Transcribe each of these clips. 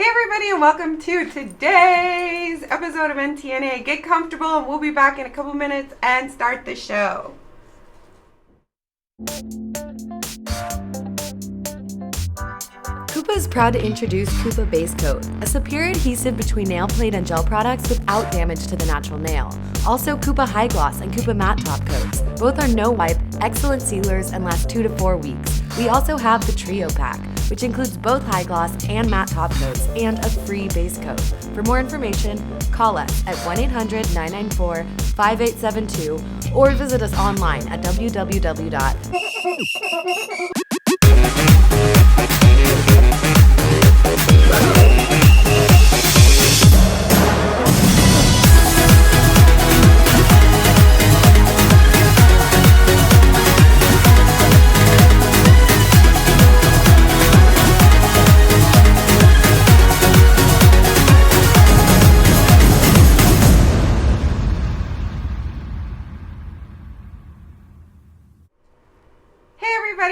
everybody, and welcome to today's episode of NTNA. Get comfortable, and we'll be back in a couple minutes and start the show. Kupa is proud to introduce Kupa Base Coat, a superior adhesive between nail plate and gel products without damage to the natural nail. Also, Kupa High Gloss and Kupa Matte Top Coats. Both are no-wipe, excellent sealers, and last 2 to 4 weeks. We also have the Trio Pack, which includes both high gloss and matte top coats and a free base coat. For more information, call us at 1-800-994-5872 or visit us online at www.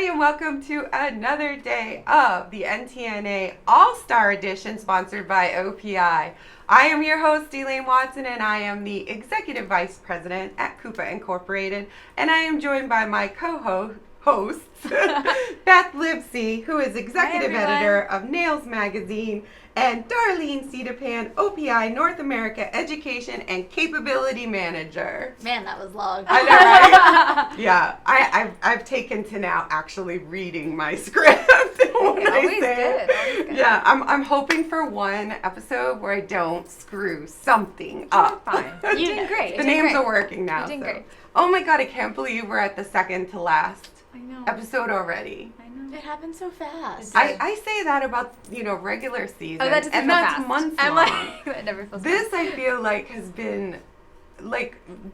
And welcome to another day of the NTNA All-Star Edition sponsored by OPI. I am your host, Elaine Watson, and I am the Executive Vice President at Kupa Incorporated, and I am joined by my co-hosts, Beth Livesay, who is Executive Editor of Nails Magazine, and Darlene Sritapan, OPI North America Education and Capability Manager. Man, that was long. I know, right? Yeah, I've taken to now actually reading my script. Always good. Yeah, I'm hoping for one episode where I don't screw something up. Fine. You're doing great. The names are working now. You're doing great. Oh my God, I can't believe we're at the second to last episode already. I know. It happened so fast. I say that about, regular season. Oh, that doesn't and feel that's fast. months I'm long. like, that never feels This, fast. I feel like, has been,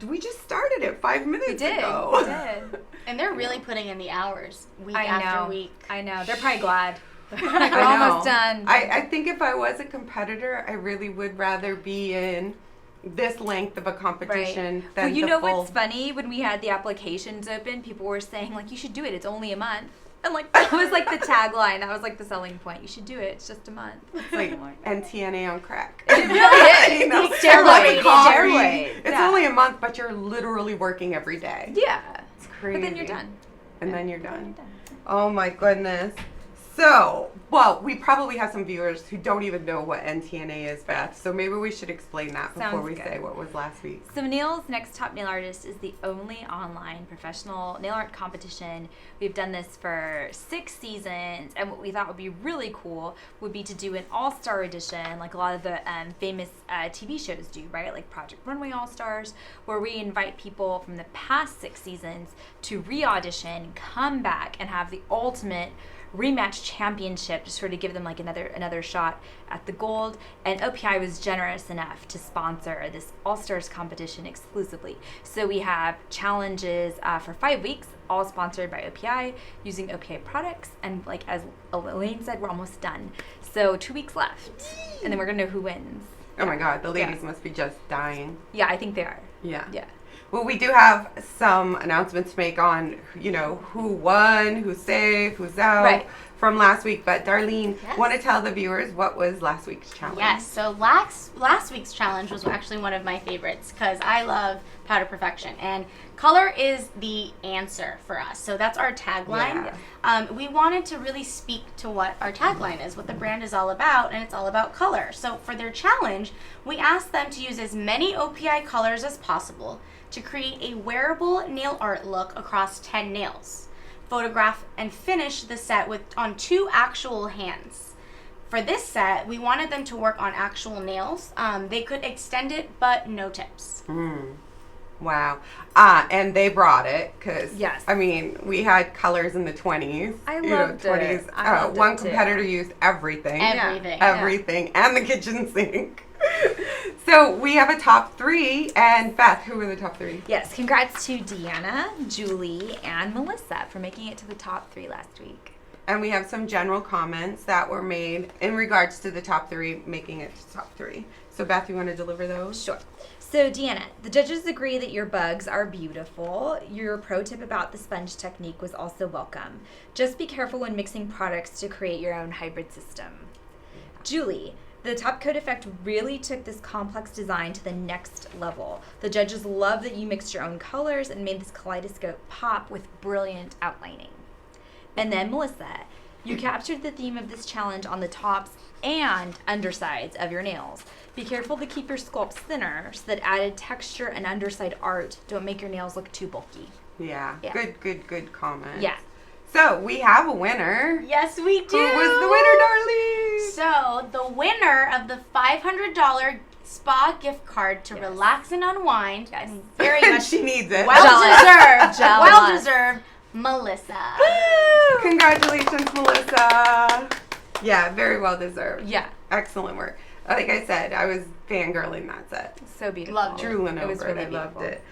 we just started it 5 minutes ago. We did. And they're really putting in the hours week after week. I know. They're probably glad. We're almost done. I think if I was a competitor, I really would rather be in this length of a competition than well, you the know full... what's funny? When we had the applications open, people were saying, you should do it. It's only a month. And, that was, the tagline. That was, the selling point. You should do it. It's just a month. It's like NTNA on crack. It really is. It's Steroid. It's only a month, but you're literally working every day. Yeah. It's crazy. But then you're done. And then you're done. Oh, my goodness. So, we probably have some viewers who don't even know what NTNA is, Beth. So maybe we should explain that before we say what was last week. So Nail's Next Top Nail Artist is the only online professional nail art competition. We've done this for 6 seasons, and what we thought would be really cool would be to do an all-star edition, like a lot of the famous TV shows do, right? Like Project Runway All-Stars, where we invite people from the past 6 seasons to re-audition, come back, and have the ultimate rematch championship to sort of give them another shot at the gold. And OPI was generous enough to sponsor this All-Stars competition exclusively. So we have challenges for 5 weeks, all sponsored by OPI, using OPI products. And as Elaine said, we're almost done. So 2 weeks left, and then we're gonna know who wins. Oh my God, the ladies must be just dying. Yeah, I think they are. Yeah. Yeah. Well, we do have some announcements to make on, who won, who's safe, who's out from last week. But Darlene, want to tell the viewers what was last week's challenge? Yes, so last week's challenge was actually one of my favorites because I love Powder Perfection. And color is the answer for us. So that's our tagline. Yeah. We wanted to really speak to what our tagline is, what the brand is all about, and it's all about color. So for their challenge, we asked them to use as many OPI colors as possible to create a wearable nail art look across 10 nails. Photograph and finish the set on 2 actual hands. For this set, we wanted them to work on actual nails. They could extend it, but no tips. Wow. And they brought it because, yes. We had colors in the 20s. I loved it. One competitor used everything. Everything. And the kitchen sink. So we have a top 3, and Beth, who were the top 3? Yes, congrats to Deanna, Julie, and Melissa for making it to the top 3 last week. And we have some general comments that were made in regards to the top 3 making it to top 3. So Beth, you want to deliver those? Sure. So Deanna, the judges agree that your bugs are beautiful. Your pro tip about the sponge technique was also welcome. Just be careful when mixing products to create your own hybrid system. Julie, The top coat effect really took this complex design to the next level. The judges love that you mixed your own colors and made this kaleidoscope pop with brilliant outlining. And then Melissa, you captured the theme of this challenge on the tops and undersides of your nails. Be careful to keep your sculpts thinner so that added texture and underside art don't make your nails look too bulky. Yeah. Good comment. Yeah. So we have a winner. Yes, we do. Who was the winner, Darlene? So the winner of the $500 spa gift card to relax and unwind, and very much she needs it. well-deserved, Jealous. well-deserved, Melissa. Congratulations, Melissa. Yeah, very well deserved. Yeah. Excellent work. Like I said, I was fangirling that set. So beautiful. Loved it. Drooling It was over it. really I loved beautiful. it.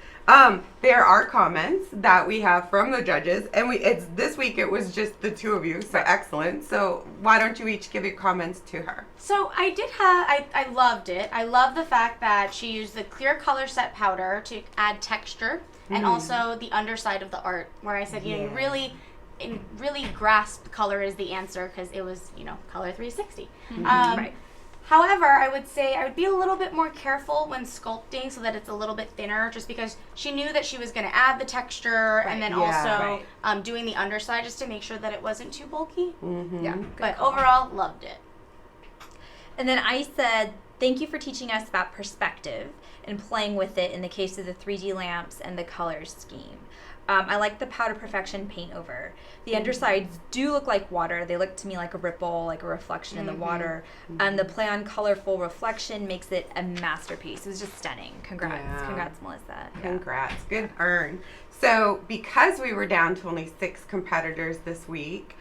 There are comments that we have from the judges, and it's this week it was just the two of you, so excellent. So why don't you each give your comments to her? So I loved it. I love the fact that she used the clear color set powder to add texture, and also the underside of the art, where I said, you know, you really grasp color is the answer, because it was, you know, color 360. Right. However, I would say I would be a little bit more careful when sculpting so that it's a little bit thinner, just because she knew that she was going to add the texture and then also doing the underside just to make sure that it wasn't too bulky. Yeah. But overall, loved it. And then I said, thank you for teaching us about perspective and playing with it in the case of the 3D lamps and the color scheme. I like the Powder Perfection paint over. The undersides do look like water. They look to me like a ripple, like a reflection in the water. And the play on colorful reflection makes it a masterpiece. It was just stunning. Congrats. Yeah. Congrats, Melissa. Congrats. Good earn. So because we were down to only 6 competitors this week,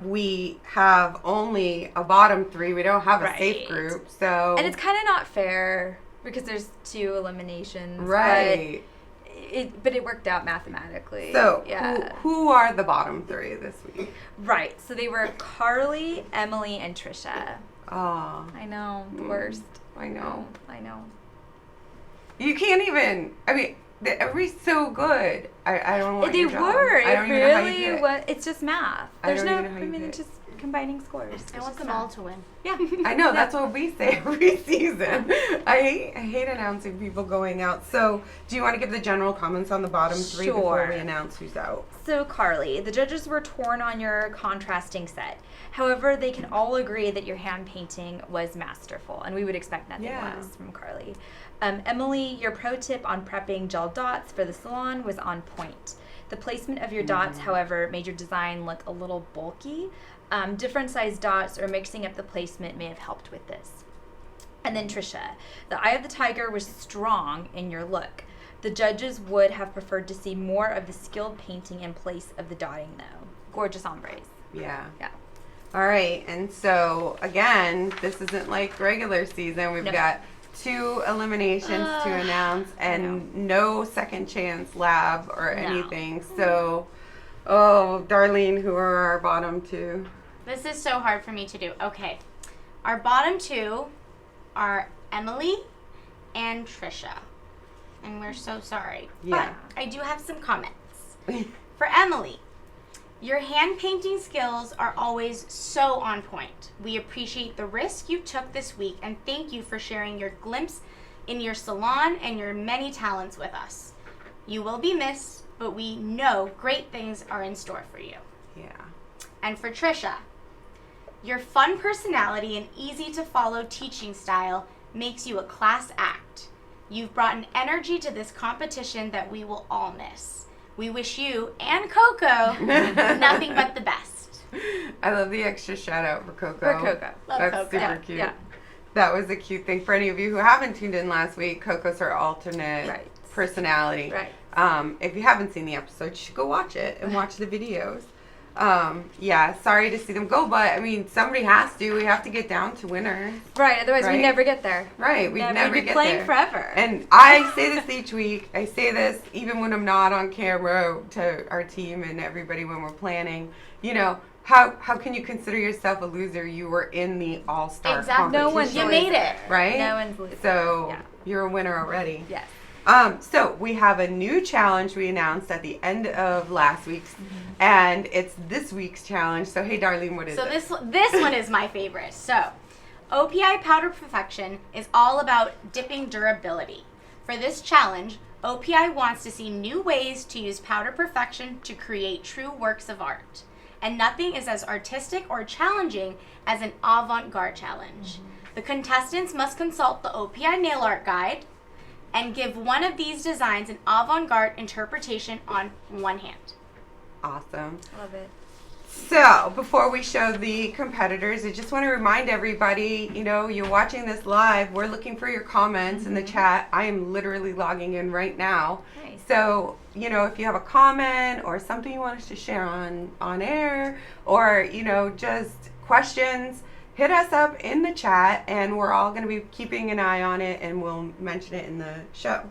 we have only a bottom 3. We don't have a safe group. So And it's kind of not fair because there's 2 eliminations. right. But it worked out mathematically. So yeah. who are the bottom 3 this week? Right. So they were Carly, Emily, and Trisha. Oh, I know. The worst. I know. I know. You can't even. I mean, they're so good. I don't want. They your job. were. I don't It even know how you really do it. was. It's just math. I There's don't no. even know how I you mean, do it's it. just combining scores. I It's want just them math. all to win. Yeah. I know. That's what we say every season. I hate announcing people going out. So, do you want to give the general comments on the bottom 3 before we Sure. announce who's out? So, Carly, the judges were torn on your contrasting set. However, they can all agree that your hand painting was masterful, and we would expect nothing less from Carly. Emily, your pro tip on prepping gel dots for the salon was on point. The placement of your dots, however, made your design look a little bulky. Different size dots or mixing up the placement may have helped with this. And then Trisha, the eye of the tiger was strong in your look. The judges would have preferred to see more of the skilled painting in place of the dotting, though. Gorgeous ombres. Yeah. Yeah. All right. And so, again, this isn't like regular season. We've got 2 eliminations to announce and no second chance lab or anything. So, Darlene, who are our bottom 2? This is so hard for me to do. Okay. Our bottom 2 are Emily and Trisha. And we're so sorry. Yeah. But I do have some comments. For Emily, your hand painting skills are always so on point. We appreciate the risk you took this week and thank you for sharing your glimpse in your salon and your many talents with us. You will be missed, but we know great things are in store for you. Yeah. And for Trisha, your fun personality and easy to follow teaching style makes you a class act. You've brought an energy to this competition that we will all miss. We wish you and Coco nothing but the best. I love the extra shout out for Coco. For Coco. Love That's Coco. super cute. Yeah. That was a cute thing. For any of you who haven't tuned in last week, Coco's her alternate personality. Right. If you haven't seen the episode, you should go watch it and watch the videos. Yeah, sorry to see them go, but I mean, somebody has to. We have to get down to winners. Right, otherwise Right? we never get there. Right, we never We'd be get playing there. forever. And I say this each week. I say this even when I'm not on camera to our team and everybody when we're planning. You know, how can you consider yourself a loser? You were in the all-star Exactly. competition. No one's You made it. right? No one's losing. So Yeah. you're a winner already. Yes. So we have a new challenge we announced at the end of last week's, and it's this week's challenge. So hey, Darlene, what is So it? this one is my favorite. So, OPI Powder Perfection is all about dipping durability. For this challenge, OPI wants to see new ways to use powder perfection to create true works of art. And nothing is as artistic or challenging as an avant-garde challenge. The contestants must consult the OPI nail art guide and give one of these designs an avant-garde interpretation on one hand. Awesome. Love it. So, before we show the competitors, I just want to remind everybody, you know, you're watching this live. We're looking for your comments in the chat. I am literally logging in right now. Nice. So, you know, if you have a comment or something you want us to share on air, or, you know, just questions, hit us up in the chat, and we're all going to be keeping an eye on it, and we'll mention it in the show.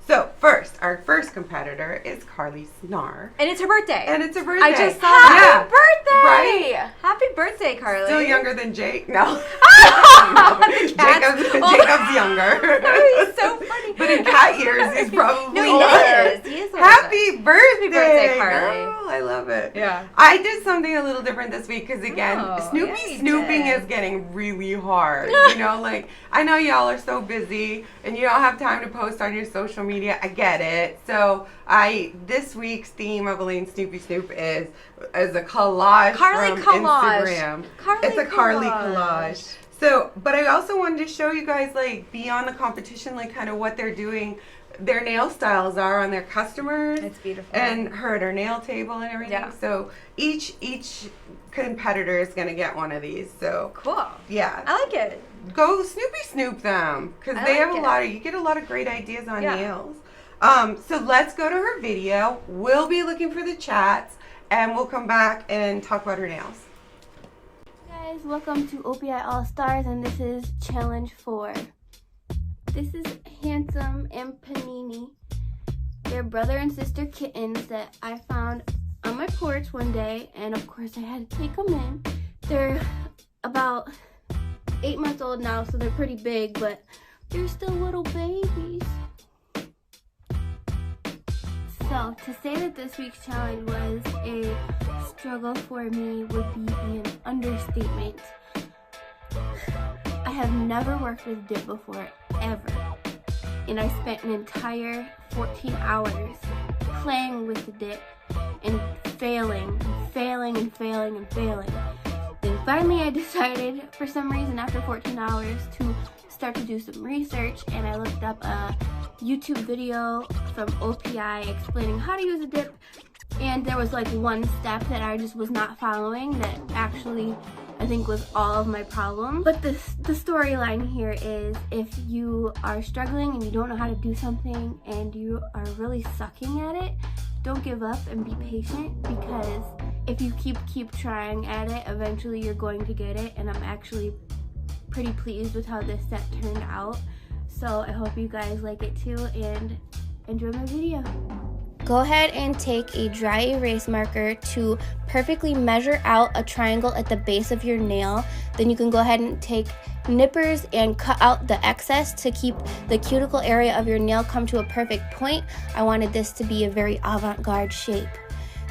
So first, our first competitor is Carly Snar. And it's her birthday. And it's her birthday. I just saw Happy birthday! Right? Happy birthday, Carly. Still younger than Jake? No. No. The cat's Jacob's younger. Oh, he's so funny. But in cat years, he's probably No, he older. is. He is older. Happy birthday, birthday, Carly. girl. I love it. Yeah. I did something a little different this week because, again, Oh, Snoopy yeah, you snooping did. is getting really hard. You know, like, I know y'all are so busy and you don't have time to post on your social media. I get it. So this week's theme of Elaine Snoopy Snoop is a collage Carly from collage. Instagram. Carly It's a Carly collage. collage. So, but I also wanted to show you guys, like, beyond the competition, like, kind of what they're doing, their nail styles are on their customers. It's beautiful. And her at her nail table and everything. Yeah. So each competitor is going to get one of these. So, Cool. yeah. I like it. Go Snoopy Snoop them, because I they like have it. you get a lot of great ideas on Yeah. nails. So let's go to her video. We'll be looking for the chats, and we'll come back and talk about her nails. Hey guys, welcome to OPI All Stars, and this is challenge 4. This is Handsome and Panini. They're brother and sister kittens that I found on my porch one day, and of course I had to take them in. They're about 8 months old now, so they're pretty big, but they're still little babies. So, to say that this week's challenge was a struggle for me would be an understatement. I have never worked with dip before, ever. And I spent an entire 14 hours playing with the dip and failing. Then finally I decided, for some reason, after 14 hours to start to do some research, and I looked up a YouTube video from OPI explaining how to use a dip, and there was like one step that I just was not following that actually I think was all of my problem. But the storyline here is, if you are struggling and you don't know how to do something and you are really sucking at it, don't give up and be patient, because if you keep trying at it, eventually you're going to get it. And I'm actually pretty pleased with how this set turned out. So I hope you guys like it too, and enjoy my video. Go ahead and take a dry erase marker to perfectly measure out a triangle at the base of your nail. Then you can go ahead and take nippers and cut out the excess to keep the cuticle area of your nail come to a perfect point. I wanted this to be a very avant-garde shape.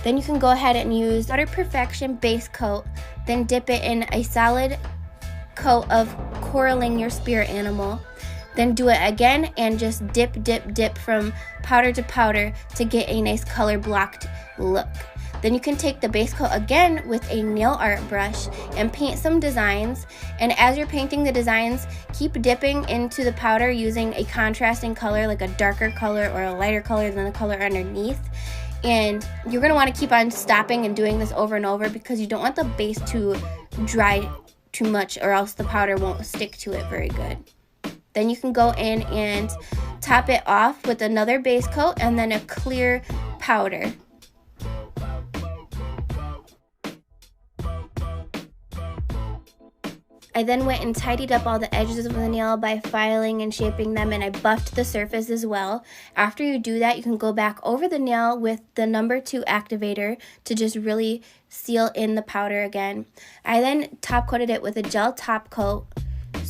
Then you can go ahead and use Powder Perfection base coat, then dip it in a solid coat of coraling your spirit animal. Then do it again and just dip from powder to powder to get a nice color blocked look. Then you can take the base coat again with a nail art brush and paint some designs. And as you're painting the designs, keep dipping into the powder using a contrasting color, like a darker color or a lighter color than the color underneath. And you're going to want to keep on stopping and doing this over and over, because you don't want the base to dry too much, or else the powder won't stick to it very good. Then you can go in and top it off with another base coat and then a clear powder. I then went and tidied up all the edges of the nail by filing and shaping them, and I buffed the surface as well. After you do that, you can go back over the nail with the number 2 activator to just really seal in the powder again. I then top coated it with a gel top coat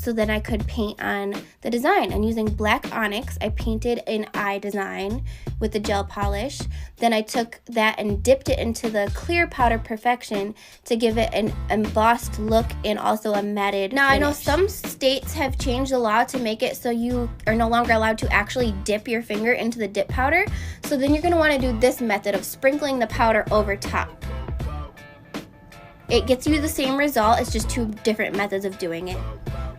so then I could paint on the design. And using black onyx, I painted an eye design with the gel polish. Then I took that and dipped it into the clear Powder Perfection to give it an embossed look and also a matted Now, finish. I know some states have changed the law to make it so you are no longer allowed to actually dip your finger into the dip powder. So then you're going to want to do this method of sprinkling the powder over top. It gets you the same result, it's just two different methods of doing it.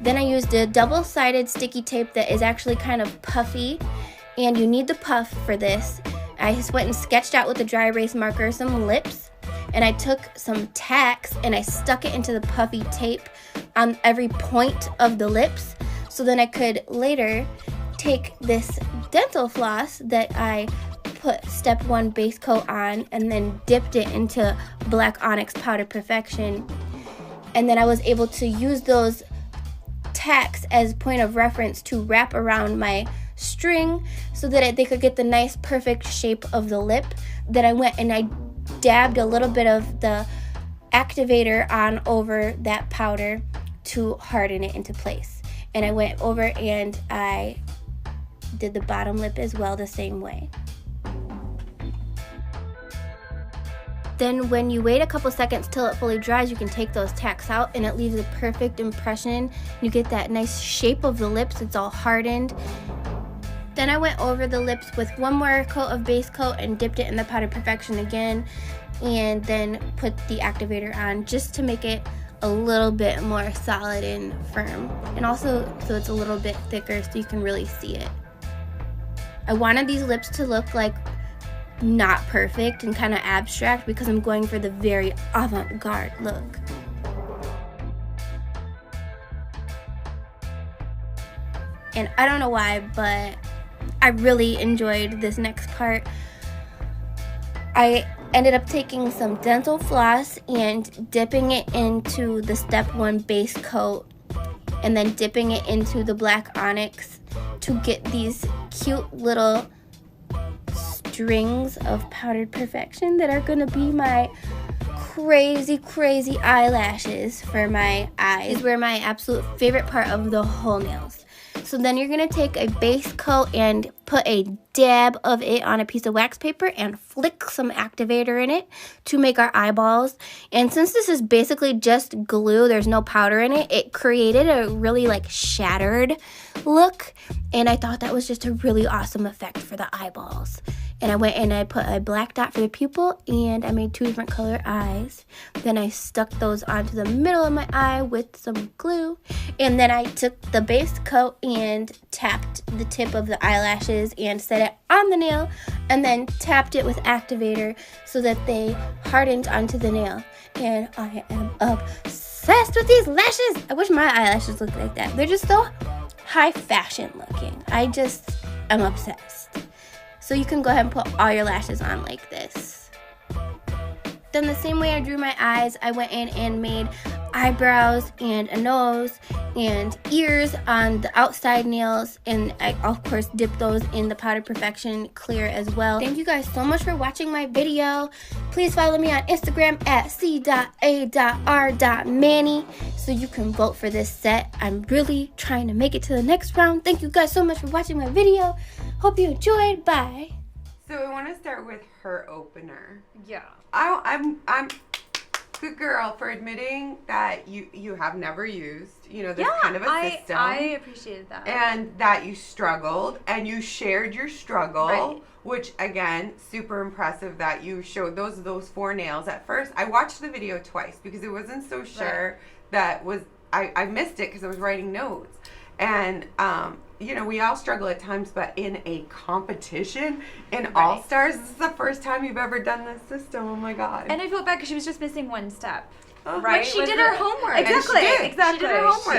Then I used a double-sided sticky tape that is actually kind of puffy, and you need the puff for this. I just went and sketched out with a dry erase marker some lips, and I took some tacks and I stuck it into the puffy tape on every point of the lips, so then I could later take this dental floss that I put step 1 base coat on and then dipped it into black onyx Powder Perfection, and then I was able to use those tacks as point of reference to wrap around my string so that they could get the nice perfect shape of the lip. Then I went and I dabbed a little bit of the activator on over that powder to harden it into place, and I went over and I did the bottom lip as well the same way. Then when you wait a couple seconds till it fully dries, you can take those tacks out and it leaves a perfect impression. You get that nice shape of the lips, it's all hardened. Then I went over the lips with one more coat of base coat and dipped it in the Powder Perfection again, and then put the activator on just to make it a little bit more solid and firm, and also so it's a little bit thicker so you can really see it. I wanted these lips to look like not perfect and kind of abstract because I'm going for the very avant-garde look. And I don't know why, but I really enjoyed this next part. I ended up taking some dental floss and dipping it into the step 1 base coat and then dipping it into the black onyx to get these cute little strings of powdered perfection that are gonna be my crazy eyelashes for my eyes. These were my absolute favorite part of the whole nails. So then you're gonna take a base coat and put a dab of it on a piece of wax paper and flick some activator in it to make our eyeballs. And since this is basically just glue, there's no powder in it, it created a really like shattered look. And I thought that was just a really awesome effect for the eyeballs. And I went and I put a black dot for the pupil and I made 2 different color eyes. Then I stuck those onto the middle of my eye with some glue. And then I took the base coat and tapped the tip of the eyelashes and set it on the nail and then tapped it with activator so that they hardened onto the nail. And I am obsessed with these lashes. I wish my eyelashes looked like that. They're just so high fashion looking. I just am obsessed. So you can go ahead and put all your lashes on like this. Then the same way I drew my eyes, I went in and made eyebrows and a nose and ears on the outside nails, and I of course dipped those in the Powder Perfection clear as well. Thank you guys so much for watching my video. Please follow me on Instagram at c.a.r.manny so you can vote for this set. I'm really trying to make it to the next round. Thank you guys so much for watching my video. Hope you enjoyed. Bye. So I want to start with her opener. Yeah. I'm good girl for admitting that you have never used, this kind of a system. I appreciated that. And that you struggled and you shared your struggle, right. Which again, super impressive that you showed those 4 nails. At first, I watched the video twice because I wasn't so sure that was, I missed it because I was writing notes. And, we all struggle at times, but in a competition in All-Stars, this is the first time you've ever done this system. Oh my God. And I felt bad because she was just missing one step. Oh, right? But she did her homework. Exactly. And she did. Exactly. She did her homework.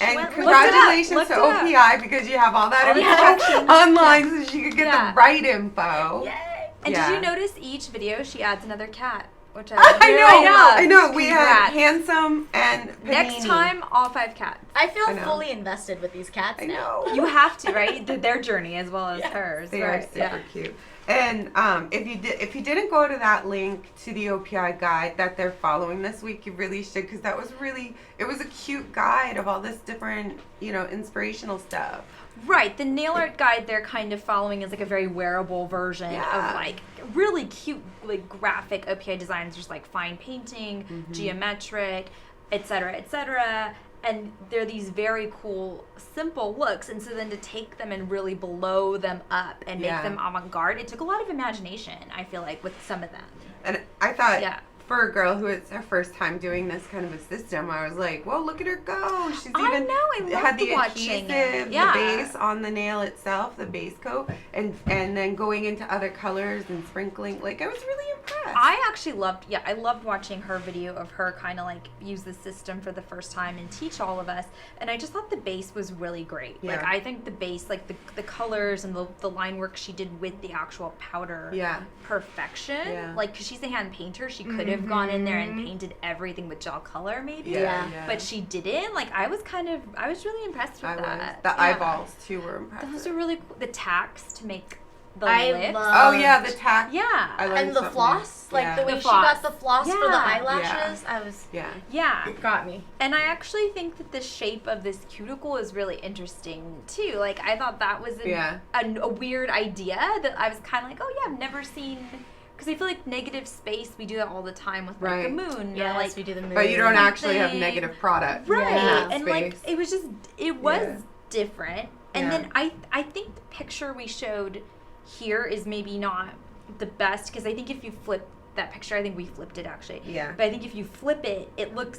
And went- congratulations to OPI because you have all that information online so she could get the right info. Yay. And did you notice each video she adds another cat? Which I know. We had Congrats. Handsome and Panini. Next time, all 5 cats. I feel fully invested with these cats now. I know. You have to, right? Their journey as well as hers. They right? are super cute. And if you didn't go to that link to the OPI guide that they're following this week, you really should, because that was it was a cute guide of all this different, inspirational stuff. Right, the nail art guide they're kind of following is like a very wearable version of like really cute like graphic OPI designs, just like fine painting, geometric, etc. And they're these very cool, simple looks. And so then to take them and really blow them up and make them avant-garde, it took a lot of imagination, I feel like, with some of them. And I thought, for a girl who it's her first time doing this kind of a system, I was like, well, look at her go. She's even had the adhesive, the base on the nail itself, the base coat, and then going into other colors and sprinkling. Like, I was really impressed. I actually loved watching her video of her kind of like use the system for the first time and teach all of us. And I just thought the base was really great. Yeah. Like, I think the base, like the colors and the line work she did with the actual powder perfection. Yeah. Like, because she's a hand painter, she could have gone in there and painted everything with gel color maybe. But she didn't. Like, I was really impressed with that. The eyeballs too were impressive. Those are really cool. The tacks to make the lips. The tack. Yeah. And the floss, like the way she got the floss for the eyelashes. I was got me. And I actually think that the shape of this cuticle is really interesting too. Like, I thought that was a weird idea that I was kind of like, I've never seen. Because I feel like negative space, we do that all the time with like a moon. Yeah, like we do the moon. But you don't actually have negative product. Right. In that and space. Like, it was different. And then I think the picture we showed here is maybe not the best, because I think if you flip that picture, I think we flipped it actually. Yeah. But I think if you flip it,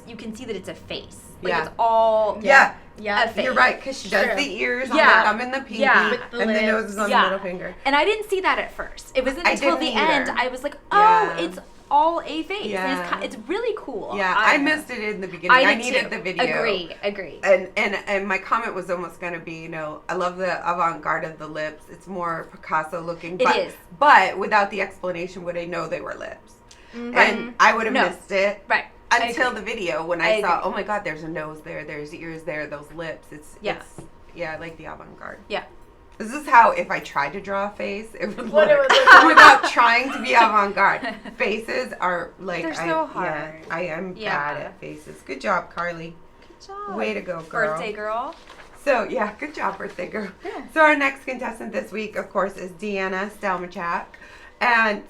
you can see that it's a face. Like, it's all a face. You're right, because she does the ears on the thumb and the pinky, and the nose is on the middle finger. And I didn't see that at first. It wasn't until the end I was like, it's all a face. Yeah. It's really cool. Yeah, I missed it in the beginning. I needed the video. Agree. And my comment was almost going to be, I love the avant-garde of the lips. It's more Picasso looking. It is. But without the explanation, would I know they were lips? And I would have missed it. Right. Until the video, when I saw, oh my God, there's a nose there, there's ears there, those lips. I like the avant-garde. Yeah. This is how, if I tried to draw a face, it would look without trying to be avant-garde. Faces are like, they're so hard. Yeah, I am bad at faces. Good job, Carly. Good job. Way to go, girl. Birthday girl. So, good job, birthday girl. Yeah. So our next contestant this week, of course, is Deanna Stelmachak. And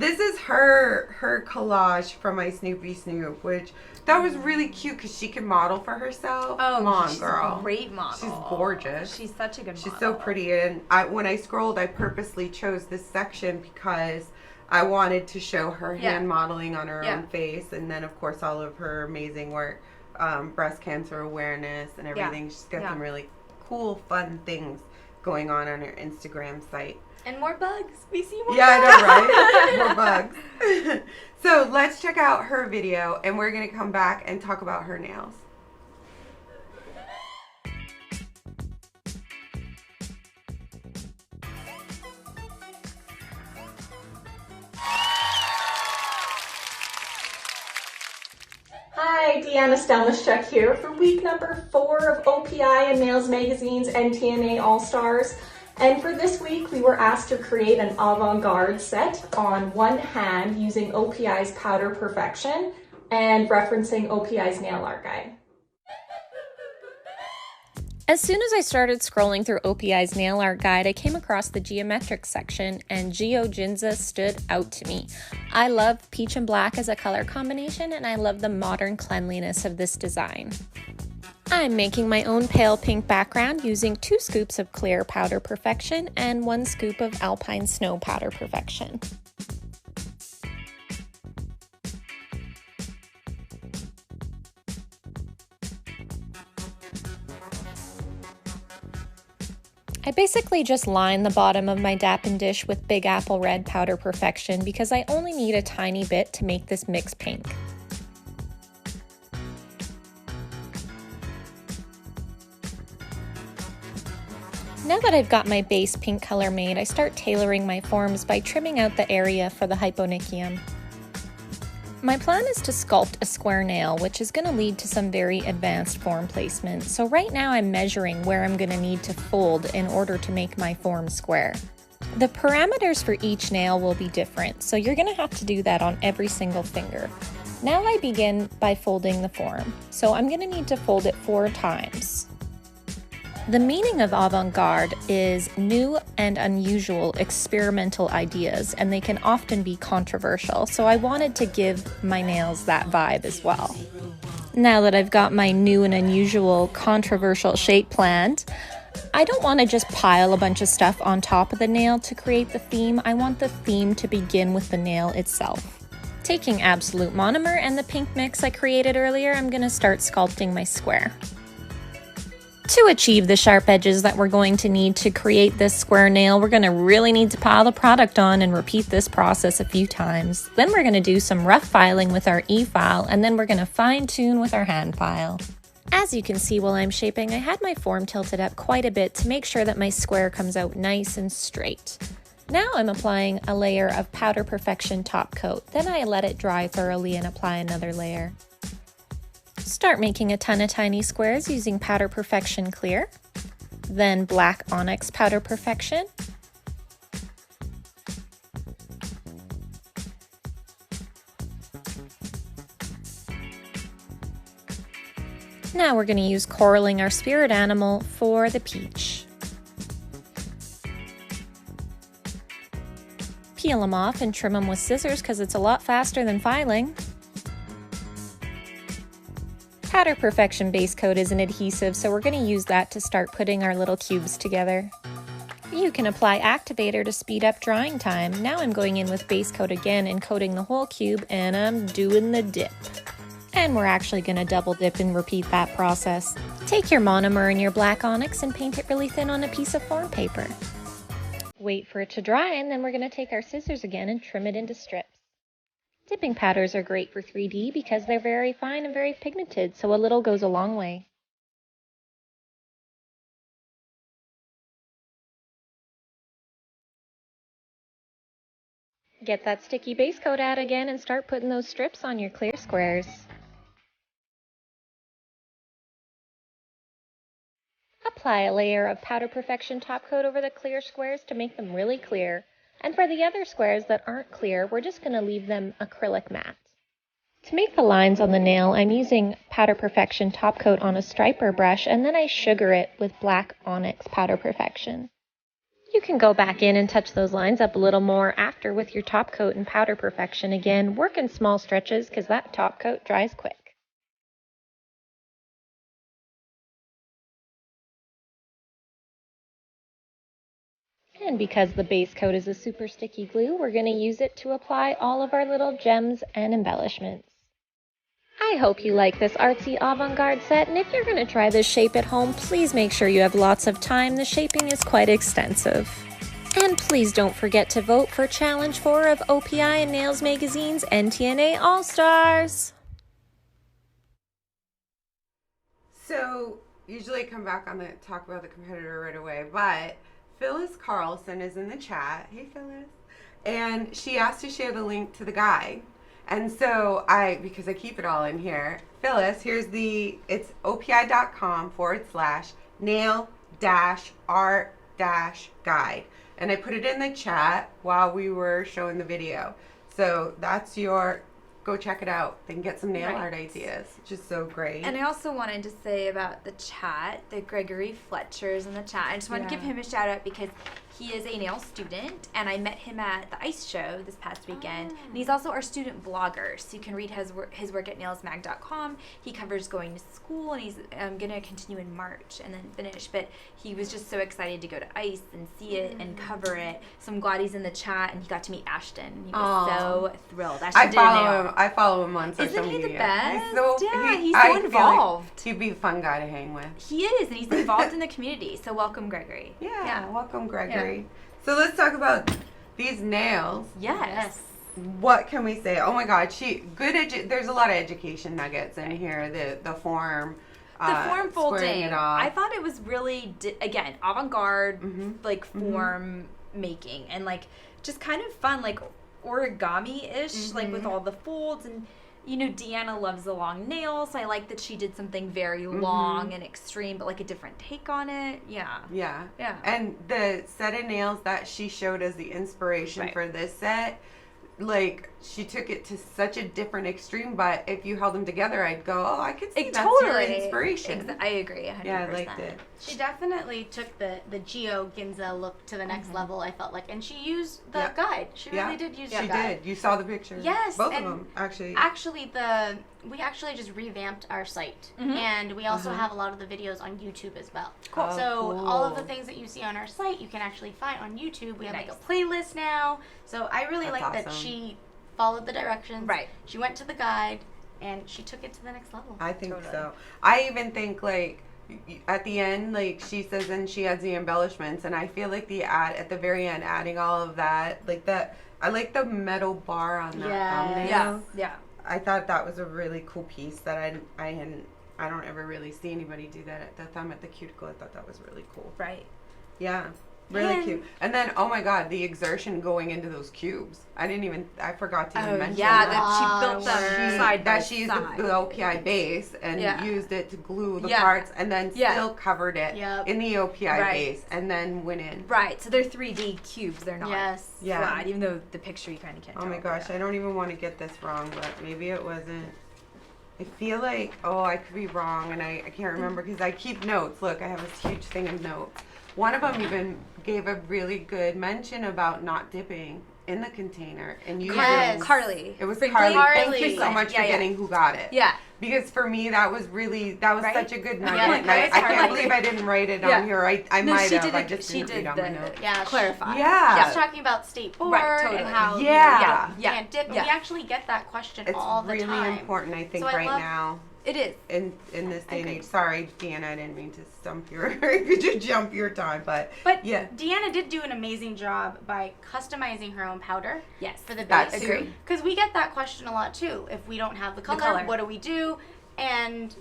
this is her collage from my Snoopy Snoop, which that was really cute because she can model for herself. Oh, come on, girl. She's a great model. She's gorgeous. She's such a good model. She's so pretty. And when I scrolled, I purposely chose this section because I wanted to show her hand modeling on her own face. And then, of course, all of her amazing work, breast cancer awareness and everything. She's got some really cool, fun things going on her Instagram site. And more bugs. We see more bugs. I know, right? More bugs. So let's check out her video, and we're going to come back and talk about her nails. Hi, Deanna Stelmachak here for week number 4 of OPI and Nails Magazine's NTNA All-Stars. And for this week, we were asked to create an avant-garde set on one hand using OPI's Powder Perfection and referencing OPI's nail art guide. As soon as I started scrolling through OPI's nail art guide, I came across the geometric section, and Geo Ginza stood out to me. I love peach and black as a color combination, and I love the modern cleanliness of this design. I'm making my own pale pink background using 2 scoops of clear Powder Perfection and 1 scoop of Alpine Snow Powder Perfection. I basically just line the bottom of my Dappen dish with Big Apple Red Powder Perfection because I only need a tiny bit to make this mix pink. Now that I've got my base pink color made, I start tailoring my forms by trimming out the area for the hyponychium. My plan is to sculpt a square nail, which is going to lead to some very advanced form placement. So right now I'm measuring where I'm going to need to fold in order to make my form square. The parameters for each nail will be different, so you're going to have to do that on every single finger. Now I begin by folding the form, so I'm going to need to fold it 4 times. The meaning of avant-garde is new and unusual experimental ideas, and they can often be controversial, so I wanted to give my nails that vibe as well. Now that I've got my new and unusual controversial shape planned, I don't want to just pile a bunch of stuff on top of the nail to create the theme. I want the theme to begin with the nail itself. Taking Absolute Monomer and the pink mix I created earlier, I'm going to start sculpting my square. To achieve the sharp edges that we're going to need to create this square nail, we're going to really need to pile the product on and repeat this process a few times. Then we're going to do some rough filing with our e-file, and then we're going to fine tune with our hand file. As you can see while I'm shaping, I had my form tilted up quite a bit to make sure that my square comes out nice and straight. Now I'm applying a layer of Powder Perfection top coat, then I let it dry thoroughly and apply another layer. Start making a ton of tiny squares using Powder Perfection Clear, then Black Onyx Powder Perfection, now we're going to use coraling our spirit animal for the peach. Peel them off and trim them with scissors because it's a lot faster than filing. Powder Perfection base coat is an adhesive, so we're going to use that to start putting our little cubes together. You can apply activator to speed up drying time. Now I'm going in with base coat again and coating the whole cube, and I'm doing the dip. And we're actually going to double dip and repeat that process. Take your monomer and your black onyx and paint it really thin on a piece of form paper. Wait for it to dry, and then we're going to take our scissors again and trim it into strips. Dipping powders are great for 3D because they're very fine and very pigmented, so a little goes a long way. Get that sticky base coat out again and start putting those strips on your clear squares. Apply a layer of Powder Perfection top coat over the clear squares to make them really clear. And for the other squares that aren't clear, we're just going to leave them acrylic matte. To make the lines on the nail, I'm using Powder Perfection top coat on a striper brush, and then I sugar it with Black Onyx Powder Perfection. You can go back in and touch those lines up a little more after with your top coat and Powder Perfection again. Work in small stretches because that top coat dries quick. And because the base coat is a super sticky glue, we're going to use it to apply all of our little gems and embellishments. I hope you like this artsy avant-garde set, and if you're going to try this shape at home, please make sure you have lots of time. The shaping is quite extensive. And please don't forget to vote for Challenge 4 of OPI and Nails Magazine's NTNA All-Stars. So, usually I come back on the talk about the competitor right away, but Phyllis Carlson is in the chat. Hey, Phyllis. And she asked to share the link to the guide. And so because I keep it all in here, Phyllis, it's opi.com/nail-art-guide. And I put it in the chat while we were showing the video. So that's go check it out and get some nail art ideas, which is so great. And I also wanted to say about the chat, that Gregory Fletcher's in the chat. I just wanted to give him a shout out because he is a nail student, and I met him at the ICE show this past weekend. And he's also our student blogger, so you can read his work at nailsmag.com. He covers going to school, and he's going to continue in March and then finish. But he was just so excited to go to ICE and see it and cover it. So I'm glad he's in the chat, and he got to meet Ashton. He was so thrilled. Ashton I follow him on social media. Isn't he the best? He's so involved. Like he'd be a fun guy to hang with. He is, and he's involved in the community. So welcome, Gregory. Yeah. Welcome, Gregory. Yeah. So let's talk about these nails. Yes. What can we say? Oh my God, there's a lot of education nuggets in here. The form. The form folding. It off. I thought it was really again avant-garde, like form making, and like just kind of fun. Like origami-ish, like with all the folds. And, you know, Deanna loves the long nails, so I like that she did something very long and extreme, but like a different take on it. Yeah. Yeah. Yeah. And the set of nails that she showed as the inspiration for this set, like, she took it to such a different extreme, but if you held them together, I'd go, oh, I could see that's your inspiration. I agree, 100%. Yeah, I liked it. She definitely took the Geo Ginza look to the next level, I felt like. And she used the guide. She really did use the guide. She did. You saw the picture. Yes. Both of them, actually. We actually just revamped our site. And we also have a lot of the videos on YouTube as well. Cool. So all of the things that you see on our site, you can actually find on YouTube. We have like a playlist now. So I really like that she followed the directions. Right. She went to the guide and she took it to the next level. I think so. I even think, like, at the end, like, she says, and she adds the embellishments, and I feel like at the very end, adding all of that, like that, I like the metal bar on that thumbnail. Yeah. I thought that was a really cool piece that I don't ever really see anybody do that at the thumb at the cuticle. I thought that was really cool. Right. Yeah. Really cute. And then, oh my God, the exertion going into those cubes. I forgot to even mention that. That she built them side by she used side. the OPI base and used it to glue the Yeah. parts and then still covered it Yep. in the OPI Right. base and then went in. Right, so they're 3D cubes. They're not Yeah. flat, even though the picture you kind of can't Oh tell. my gosh, I don't even want to get this wrong, but maybe it wasn't. I feel like, I could be wrong, and I can't remember because I keep notes. Look, I have this huge thing of notes. One of them even gave a really good mention about not dipping in the container and using. Carly. It was Brinkley. Carly. Thank you so much for getting who got it. Yeah. Because for me, that was Right? such a good nugget. Yeah, and I it's can't Carly. believe I didn't write it on here. I No, might she have. did I it- just she didn't did read on my notes. Yeah, Clarify. Yeah. She's talking about state board totally. and how Yeah. you can't dip. And we actually get that question It's all the really time. important, I think, So I right love- now. It is. In this day and age. Sorry, Deanna, I didn't mean to stump your to jump your time, but yeah. Deanna did do an amazing job by customizing her own powder. Yes. For the That's base. true. Because we get that question a lot too. If we don't have the color, what do we do? And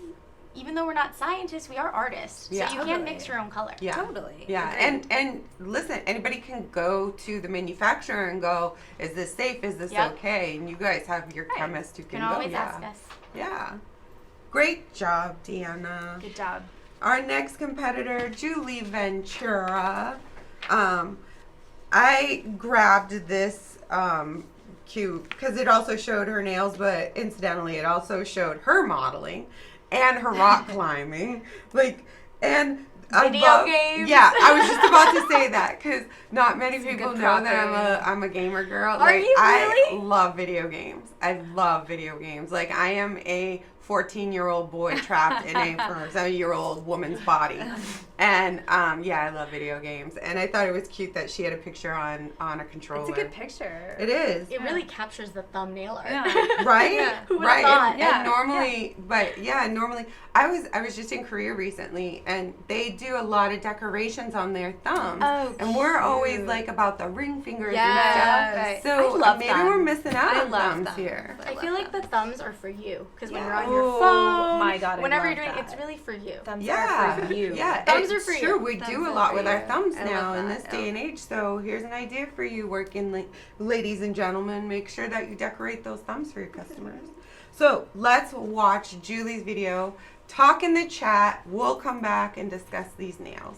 even though we're not scientists, we are artists. Yeah. So you can mix your own color. Yeah. Totally. Yeah. And listen, anybody can go to the manufacturer and go, is this safe? Is this okay? And you guys have your chemist who You can can go. always ask us. Yeah. Great job, Deanna. Good job. Our next competitor, Julie Ventura. I grabbed this cube because it also showed her nails, but incidentally, it also showed her modeling and her rock climbing. And Video games. Yeah, I was just about to say that because not many people good know that crossover. I'm a gamer girl. Are you really? I love video games. I love video games. Like, I am a 14-year-old boy trapped in a 7-year-old woman's body. And I love video games. And I thought it was cute that she had a picture on a controller. It's a good picture. It is. It really captures the thumbnail art. Yeah. Right? Who would've Right. thought? And normally, I was just in Korea recently, and they do a lot of decorations on their thumbs. Oh, and we're always cute. like about the ring fingers Yes. and Right. stuff. So I love maybe them. we're missing out I on love thumbs them. here. I feel like the thumbs are for you. Because when Yeah. you're on your Oh, phone, my God, I whenever love you're doing that. it's really for you. Thumbs Yeah, are for you. yeah, Thumbs it's are for you. true. We Thumbs do a are lot for with you. our thumbs I now love in that, this day and age. So here's an idea for you, ladies and gentlemen. Make sure that you decorate those thumbs for your customers. So let's watch Julie's video. Talk in the chat. We'll come back and discuss these nails.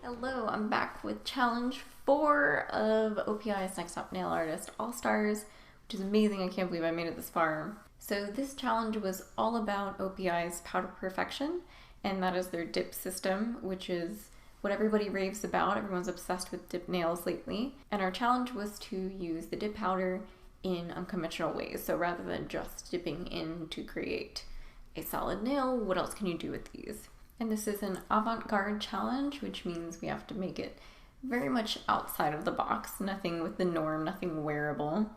Hello, I'm back with challenge 4 of OPI's Next Top Nail Artist All-Stars, which is amazing. I can't believe I made it this far. So this challenge was all about OPI's Powder Perfection, and that is their dip system, which is what everybody raves about. Everyone's obsessed with dip nails lately. And our challenge was to use the dip powder in unconventional ways. So rather than just dipping in to create a solid nail, what else can you do with these? And this is an avant-garde challenge, which means we have to make it very much outside of the box, nothing with the norm, nothing wearable.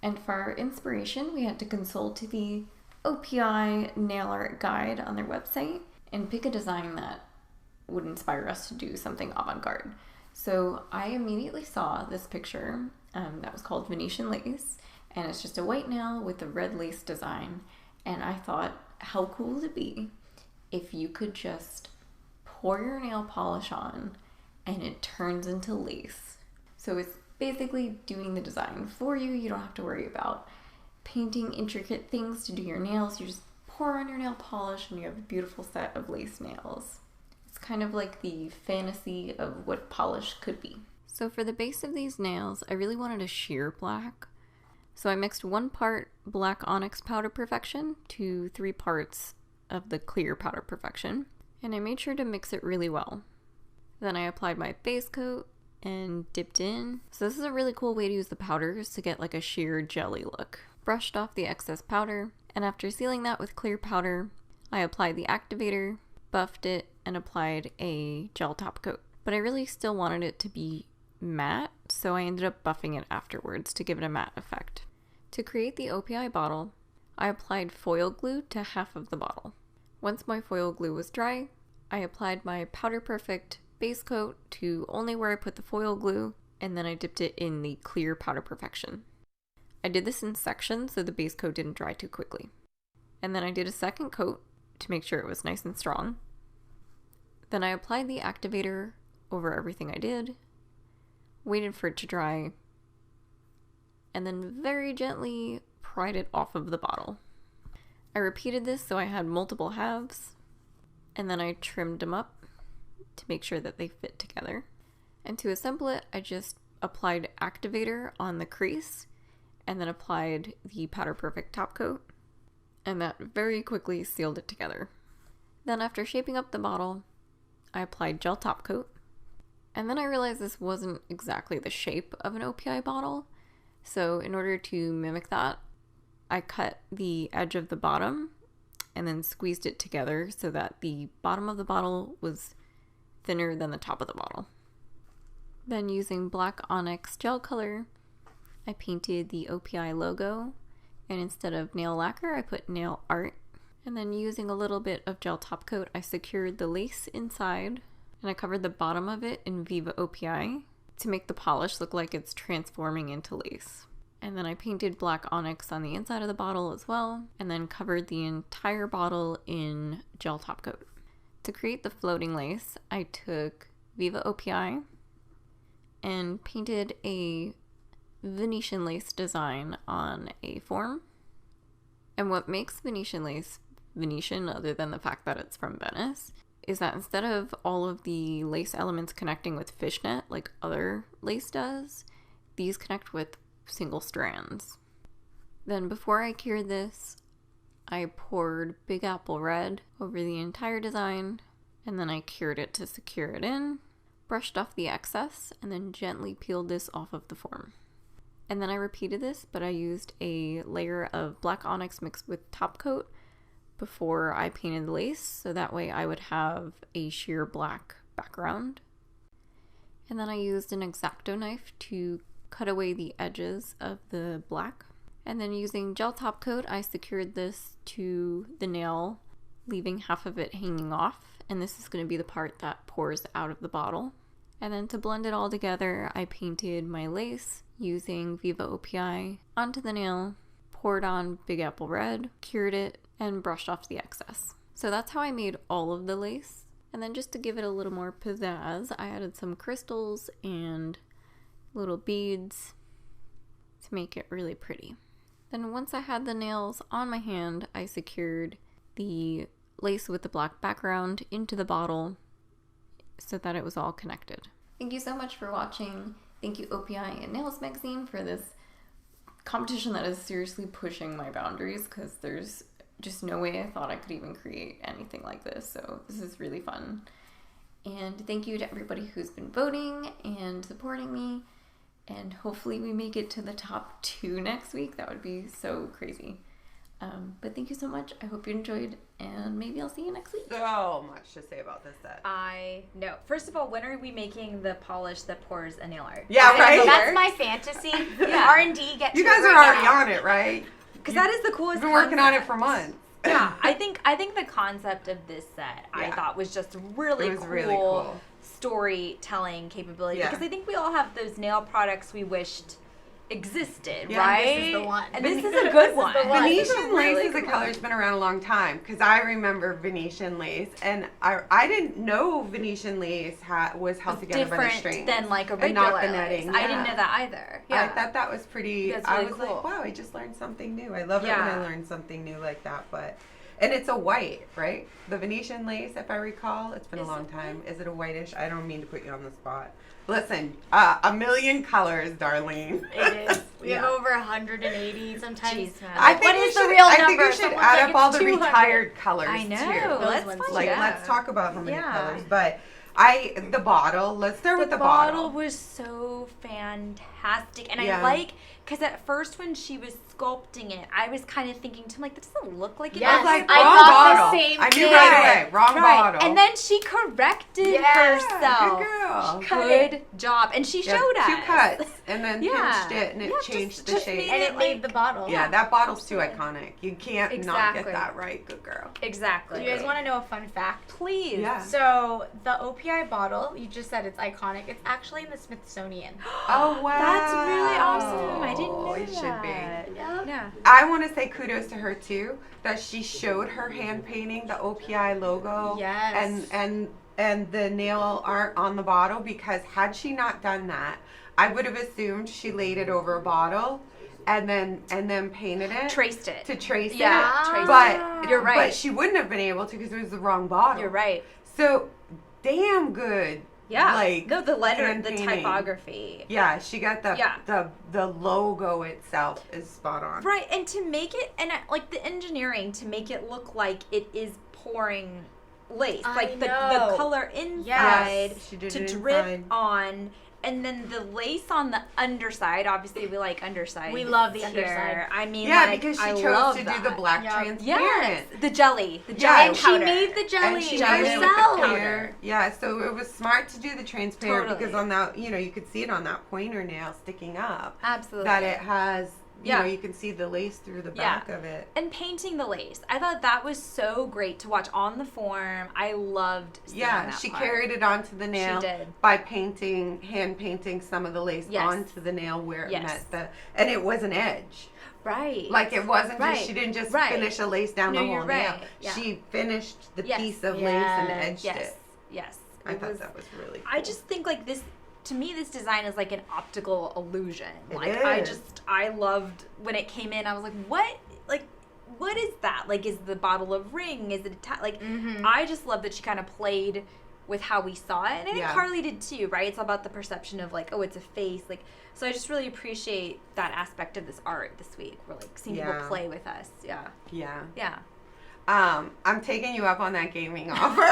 And for our inspiration, we had to consult the OPI nail art guide on their website and pick a design that would inspire us to do something avant-garde. So I immediately saw this picture that was called Venetian Lace, and it's just a white nail with a red lace design. And I thought, how cool would it be if you could just pour your nail polish on and it turns into lace? So it's basically doing the design for you. You don't have to worry about painting intricate things to do your nails. You just pour on your nail polish and you have a beautiful set of lace nails. It's kind of like the fantasy of what polish could be. So for the base of these nails, I really wanted a sheer black. So I mixed 1 part black onyx powder perfection to 3 parts of the clear powder perfection. And I made sure to mix it really well. Then I applied my base coat and dipped in. So this is a really cool way to use the powders to get like a sheer jelly look. Brushed off the excess powder, and after sealing that with clear powder, I applied the activator, buffed it, and applied a gel top coat. But I really still wanted it to be matte, so I ended up buffing it afterwards to give it a matte effect. To create the OPI bottle, I applied foil glue to half of the bottle. Once my foil glue was dry, I applied my Powder Perfect base coat to only where I put the foil glue, and then I dipped it in the clear Powder Perfection. I did this in sections so the base coat didn't dry too quickly. And then I did a second coat to make sure it was nice and strong. Then I applied the activator over everything I did, waited for it to dry, and then very gently pried it off of the bottle. I repeated this so I had multiple halves, and then I trimmed them up to make sure that they fit together. And to assemble it, I just applied activator on the crease and then applied the Powder Perfect top coat, and that very quickly sealed it together. Then after shaping up the bottle, I applied gel top coat, and then I realized this wasn't exactly the shape of an OPI bottle, so in order to mimic that, I cut the edge of the bottom and then squeezed it together so that the bottom of the bottle was thinner than the top of the bottle. Then using black onyx gel color, I painted the OPI logo, and instead of nail lacquer, I put nail art. And then using a little bit of gel top coat, I secured the lace inside, and I covered the bottom of it in Viva OPI to make the polish look like it's transforming into lace. And then I painted black onyx on the inside of the bottle as well, and then covered the entire bottle in gel top coat. To create the floating lace, I took Viva OPI and painted a Venetian lace design on a form. And what makes Venetian lace Venetian, other than the fact that it's from Venice, is that instead of all of the lace elements connecting with fishnet like other lace does, these connect with single strands. Then before I cured this, I poured Big Apple Red over the entire design, and then I cured it to secure it in, brushed off the excess, and then gently peeled this off of the form. And then I repeated this, but I used a layer of black onyx mixed with top coat before I painted the lace, so that way I would have a sheer black background. And then I used an X-Acto knife to cut away the edges of the black. And then using gel top coat, I secured this to the nail, leaving half of it hanging off. And this is going to be the part that pours out of the bottle. And then to blend it all together, I painted my lace using Viva OPI onto the nail, poured on Big Apple Red, cured it, and brushed off the excess. So that's how I made all of the lace. And then just to give it a little more pizzazz, I added some crystals and little beads to make it really pretty. Then once I had the nails on my hand, I secured the lace with the black background into the bottle so that it was all connected. Thank you so much for watching. Thank you OPI and Nails Magazine for this competition that is seriously pushing my boundaries, because there's just no way I thought I could even create anything like this. So this is really fun. And thank you to everybody who's been voting and supporting me. And hopefully we make it to the top 2 next week. That would be so crazy. But thank you so much. I hope you enjoyed, and maybe I'll see you next week. So much to say about this set. I know. First of all, when are we making the polish that pours a nail art? Yeah, right? That's my fantasy. Yeah. R&D get You to guys it are right already now. on it, right? Because that is the coolest. We've been working on it concept. for months. Yeah, I think the concept of this set I Yeah. thought was just really It was cool, really cool. storytelling capability. Yeah. Because I think we all have those nail products we wished existed, Yeah, right? this is the one. And this is a good one. Venetian lace as a color's been around a long time because I remember Venetian lace, and I didn't know Venetian lace was held together by the Different strings than like a and regular not the lace. netting. I didn't Yeah. know that either. I Yeah. thought that was pretty. That's I really was cool. like, wow, I just learned something new. I love it when Yeah. I learn something new like that. And it's a white, right? The Venetian lace, if I recall, it's been a long time. Is it a whitish? I don't mean to put you on the spot. Listen, a million colors, Darlene. It is. We have Yeah. over 180 sometimes. Jeez, man. I think What we is the should- real I think number? we should Someone's add like, up all it's the 200. retired colors I know. too. Let's ones find too. Like, out. let's talk about how many Yeah. colors. But the bottle. Let's start with the bottle bottle. was so fantastic, and Yeah. I like because at first when she was sculpting it, I was kind of thinking to that doesn't look like it. Yes, I was like, I wrong thought the bottle. same I knew thing. right away. Wrong bottle. And then she corrected Yeah, herself. good girl. Good job, and she Yeah, showed us 2 cuts and then Yeah. pinched it and it Yeah, changed just the shape. made And it it made like- the bottle. Yeah, that bottle's too iconic. You can't not Exactly. get that right. Good girl. Exactly. Do you guys want to know a fun fact? Please. Yeah. So the OPI bottle, you just said it's iconic. It's actually in the Smithsonian. Oh, wow. That's really awesome. I didn't know It should be. Yeah. I want to say kudos to her too that she showed her hand painting the OPI logo Yes. and the nail art on the bottle, because had she not done that, I would have assumed she laid it over a bottle and then painted it Traced it. to trace Yeah, it. traced But You're right. But she wouldn't have been able to because it was the wrong bottle. You're right. So damn good. Yeah. Like no, the letter, hand the painting. typography. Yeah, she got Yeah. the logo itself is spot on. Right, and to make it, and like the engineering to make it look like it is pouring lace, I like the know. color inside Yes, she did to it drip inside. on, and then the lace on the underside. Obviously, we like underside. We love the here. underside. I mean, Yeah, like, because she I chose love to that. do the black Yep. transparent. Yes, the jelly Yeah, And she powder. made the jelly And she jelly made it with herself. the clear. Yeah, so it was smart to do the transparent Totally. because on that, you could see it on that pointer nail sticking up. Absolutely. That it has, Yeah. you can see the lace through the Yeah. back of it. And painting the lace. I thought that was so great to watch on the form. I loved seeing Yeah, that she part. carried it onto the nail did. by hand painting some of the lace Yes. onto the nail where it Yes. met and it was an edge. Right. Like it wasn't Right. just, she didn't just Right. finish a lace down No, the whole you're nail. right. Yeah. She finished the Yes. piece of lace and Yes. edged Yes. it. Yes. I It thought was- that was really cool. I just think like this, to me, this design is like an optical illusion. It Like is. I loved when it came in. I was like, what is that? Like, is the bottle of ring? Is it like? I just love that she kind of played with how we saw it, and I think Yeah. Carly did too, right? It's all about the perception of like, oh, it's a face, like. So I just really appreciate that aspect of this art this week. We're like seeing Yeah. people play with us. Yeah, Yeah. yeah. I'm taking you up on that gaming offer.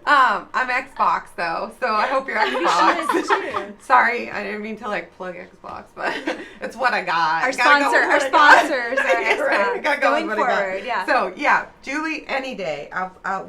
I'm Xbox though, so I hope you're Xbox. Sorry, I didn't mean to like plug Xbox, but it's what I got. Our Gotta go sponsor, with our what I got. sponsors are Yeah, right. Xbox. Gotta go Going with what I got. forward, yeah. So yeah, Julie, any day,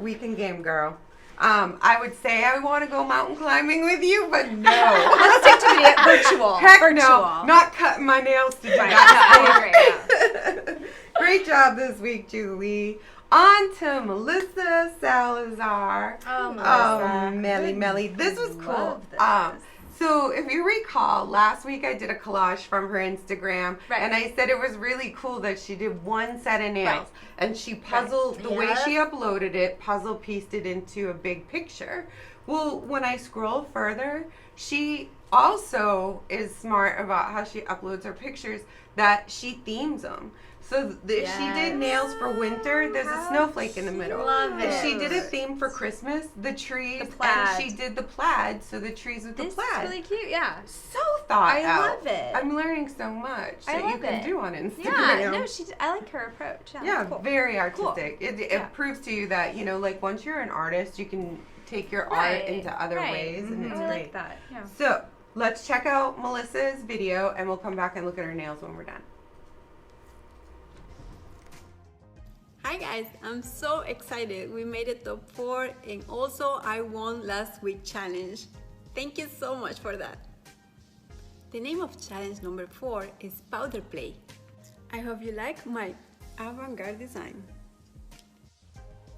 we can game, girl. I would say I want to go mountain climbing with you, but no. Let's stick to the virtual. Heck virtual. no, not cutting my nails to do Right, that. I agree. Great job this week, Julie. On to Melissa Salazar. Oh, Melissa. Oh, Melly. This was cool. Love this. So if you recall, last week I did a collage from her Instagram, Right. and I said it was really cool that she did one set of nails, Right. and she puzzled, the way Yep. she uploaded it, puzzle pieced it into a big picture. Well, when I scroll further, she also is smart about how she uploads her pictures, that she themes them. So if she did nails for winter, there's a snowflake in the middle. Love If she it. did a theme for Christmas, the trees, The plaid. and she did the plaid, so the trees with This the plaid. is really cute. Yeah. So thought I out. love it. I'm learning so much I that you love can it. do on Instagram. Yeah. No, I like her approach. Yeah. Yeah, that's cool. very artistic. It Yeah. proves to you that, like once you're an artist, you can take your art Right, into other right. ways, and it's I great. like that. Yeah. So let's check out Melissa's video, and we'll come back and look at her nails when we're done. Hi guys, I'm so excited. We made it top 4 and also I won last week challenge. Thank you so much for that. The name of challenge number 4 is Powder Play. I hope you like my avant-garde design.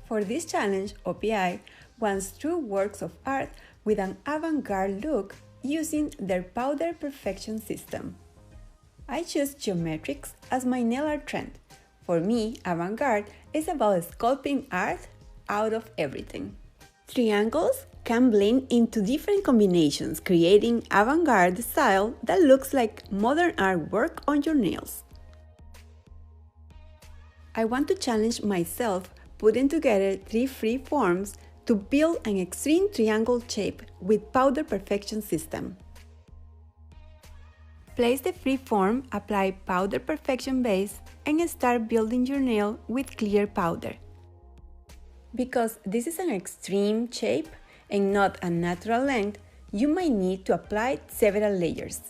For this challenge, OPI wants true works of art with an avant-garde look using their Powder Perfection system. I choose geometrics as my nail art trend. For me, avant-garde is about sculpting art out of everything. Triangles can blend into different combinations, creating avant-garde style that looks like modern artwork on your nails. I want to challenge myself putting together 3 free forms to build an extreme triangle shape with Powder Perfection system. Place the free form, apply Powder Perfection base, and start building your nail with clear powder. Because this is an extreme shape and not a natural length, you might need to apply several layers.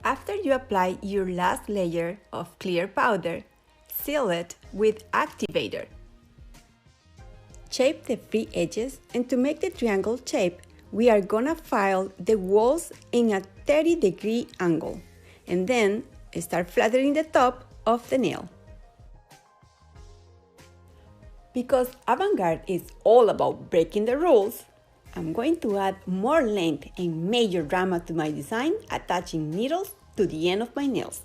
After you apply your last layer of clear powder, seal it with activator. Shape the free edges, and to make the triangle shape, we are gonna file the walls in a 30-degree angle, and then start flattening the top of the nail. Because avant-garde is all about breaking the rules, I'm going to add more length and major drama to my design, attaching needles to the end of my nails.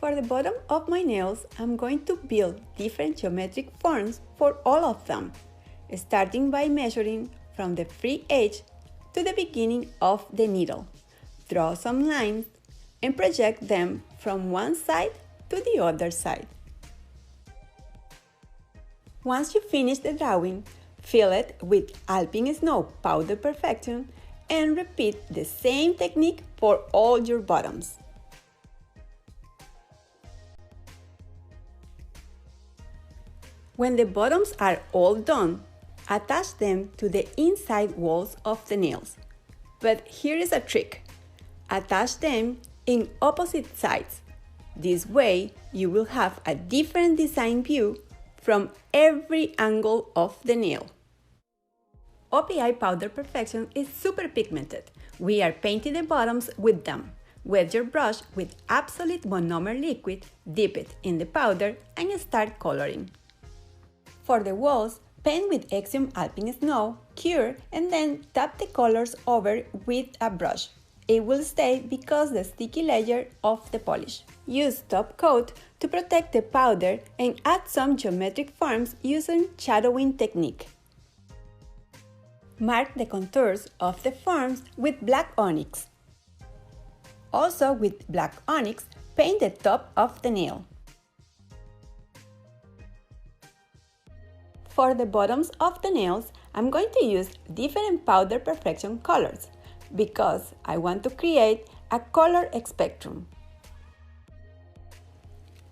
For the bottom of my nails, I'm going to build different geometric forms for all of them, starting by measuring from the free edge to the beginning of the needle. Draw some lines and project them from one side to the other side. Once you finish the drawing, fill it with Alpine Snow Powder Perfection and repeat the same technique for all your bottoms. When the bottoms are all done, attach them to the inside walls of the nails. But here is a trick. Attach them in opposite sides. This way, you will have a different design view from every angle of the nail. OPI Powder Perfection is super pigmented. We are painting the bottoms with them. Wet your brush with absolute monomer liquid, dip it in the powder, and start coloring. For the walls, paint with Exium Alpine Snow, cure, and then tap the colors over with a brush. It will stay because the sticky layer of the polish. Use top coat to protect the powder and add some geometric forms using shadowing technique. Mark the contours of the forms with black onyx. Also with black onyx, paint the top of the nail. For the bottoms of the nails, I'm going to use different Powder Perfection colors because I want to create a color spectrum.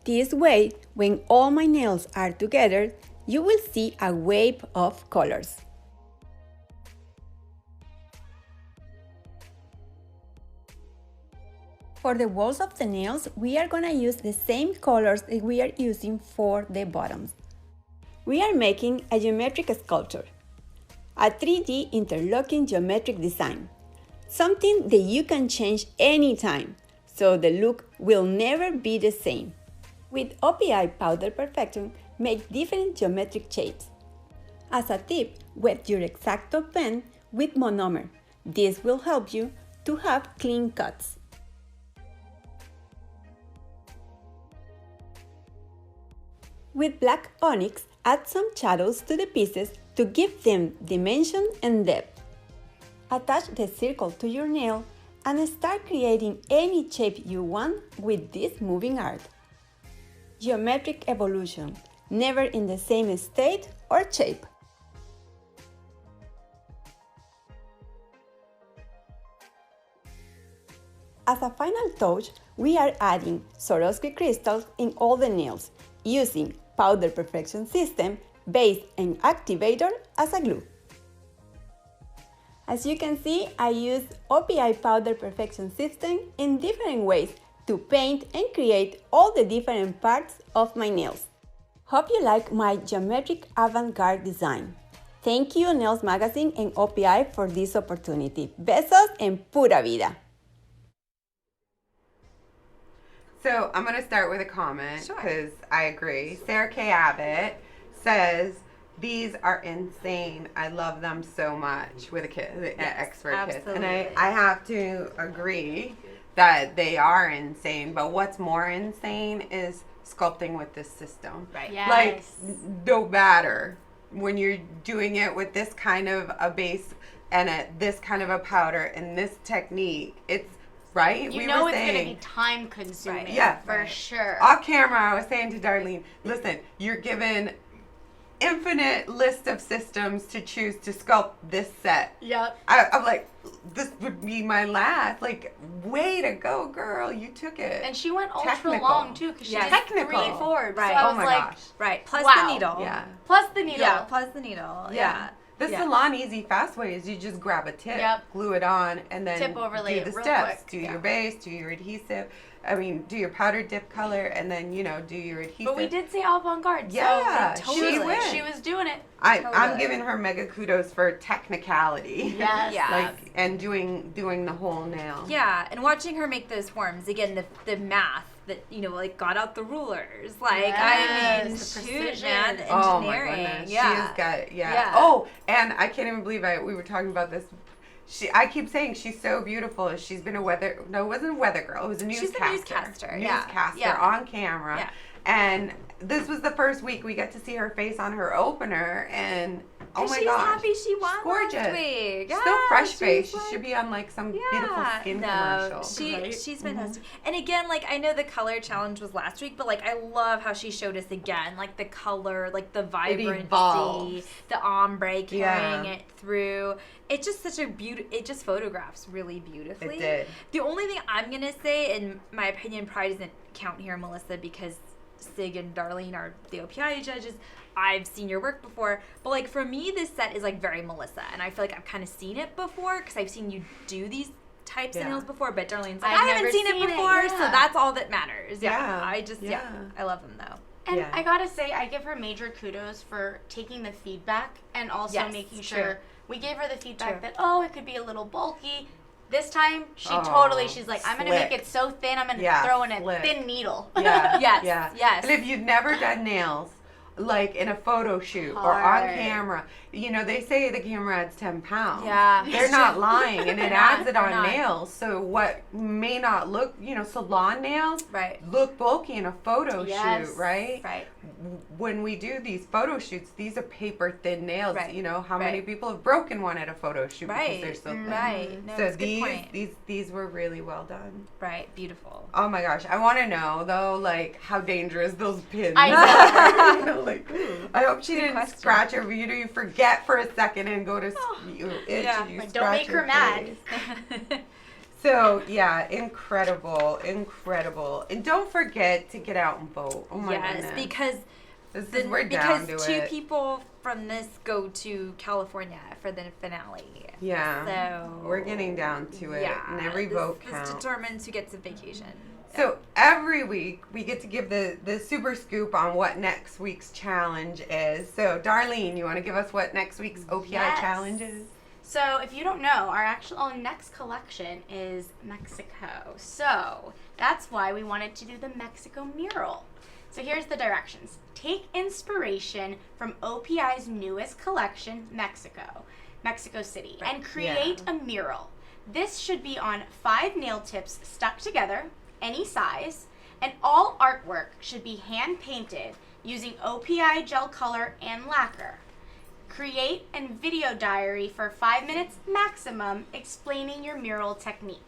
This way, when all my nails are together, you will see a wave of colors. For the walls of the nails, we are going to use the same colors that we are using for the bottoms. We are making a geometric sculpture, a 3D interlocking geometric design, something that you can change anytime, so the look will never be the same. With OPI Powder Perfection, make different geometric shapes. As a tip, wet your X-Acto pen with monomer. This will help you to have clean cuts. With black onyx, add some shadows to the pieces to give them dimension and depth. Attach the circle to your nail and start creating any shape you want with this moving art. Geometric evolution, never in the same state or shape. As a final touch, we are adding Swarovski crystals in all the nails, using Powder Perfection system, base and activator as a glue. As you can see, I use OPI Powder Perfection system in different ways to paint and create all the different parts of my nails. Hope you like my geometric avant-garde design. Thank you Nails Magazine and OPI for this opportunity. Besos en pura vida. So I'm going to start with a comment because I agree. Sarah K. Abbott says, These are insane. I love them so much with a kiss, the expert kiss. And absolutely. I have to agree that they are insane. But what's more insane is sculpting with this system. Right. Yes. Like, no matter when you're doing it with this kind of a base and this kind of a powder and this technique, it's right. You we know were it's saying, going to be time consuming. Right. Yeah. For sure. off camera, I was saying to Darlene, listen, you're given infinite list of systems to choose to sculpt this set. Yep. I'm like, this would be my last. Like, way to go, girl. You took it. And she went ultra Technical. long too, because she Yes. did Technical. 3 forward. Right. So I Oh was my like, gosh. Right. Plus Wow. the needle. Yeah. plus the needle. Yeah. Plus the needle. Yeah. The Yeah. salon easy fast way is you just grab a tip, Yep. glue it on, and then Tip overlay do it the real steps. quick. Do Yeah. your base, do your adhesive. I mean, do your powder dip color, and then, do your adhesive. But we did say avant-garde. Yeah, so she went. she was doing it. I'm Totally. giving her mega kudos for technicality. Yes. Yeah. Like, and doing the whole nail. Yeah, and watching her make those forms again, the math that like got out the rulers. Like I mean, Yes, the shoot, precision. man, the Oh my engineering. goodness. Yeah, She has got, Yeah. Oh, and I can't even believe we were talking about this. I keep saying she's so beautiful. She's been it wasn't a weather girl. It was a newscaster. She's the newscaster, yeah. Newscaster Yeah. on camera. Yeah. And this was the first week we got to see her face on her opener, and oh my she's gosh. happy she won gorgeous. last week. She's so fresh face. She like- should be on like some beautiful skin commercial. She's fantastic. And again, like I know the color challenge was last week, but like I love how she showed us again, like the color, like the vibrancy, evolves. the ombre carrying Yeah. it through. It's just such a it just photographs really beautifully. It did. The only thing I'm gonna say, in my opinion, probably doesn't count here, Melissa, because Sig and Darlene are the OPI judges. I've seen your work before, but like for me, this set is like very Melissa, and I feel like I've kind of seen it before because I've seen you do these types of Yeah. nails before. But Darlene's like, I've I haven't never seen it seen it, before, so yeah. that's all that matters. Yeah. I just I love them though. And Yeah. I gotta say, I give her major kudos for taking the feedback and also Yes, making true. sure we gave her the feedback True. that, it could be a little bulky. This time, she's like, I'm gonna slick. make it so thin, I'm gonna Yeah, throw in a slick. thin needle. Yeah. Yes, Yeah. yes. And if you've never done nails, like in a photo shoot or on Hard. camera, they say the camera adds 10 pounds. Yeah. They're not lying, and it They're adds not, it they're on not. nails. So what may not look, salon nails Right. look bulky in a photo Yes. shoot, right? Right. When we do these photo shoots, these are paper thin nails. Right. How many Right. people have broken one at a photo shoot Right. because they're so thin. Right. No, So that's a good point. these were really well done. Right. Beautiful. Oh my gosh, I want to know though, like how dangerous those pins I are. Like, I hope she didn't question. scratch her. You forget for a second and go to you itch Yeah. and you Like, scratch don't make your her mad. face. So yeah, incredible, and don't forget to get out and vote. Oh my yes, goodness, because we're down because to two it. people from this go to California for the finale. Yeah, So we're getting down to it, and every vote this counts. determines who gets a vacation. So every week we get to give the super scoop on what next week's challenge is. So Darlene, you want to give us what next week's OPI Yes. challenge is? So, if you don't know, our actual next collection is Mexico. So, that's why we wanted to do the Mexico mural. So, here's the directions. Take inspiration from OPI's newest collection, Mexico City, and create a mural. This should be on 5 nail tips stuck together, any size, and all artwork should be hand painted using OPI gel color and lacquer. Create and video diary for 5 minutes maximum explaining your mural technique.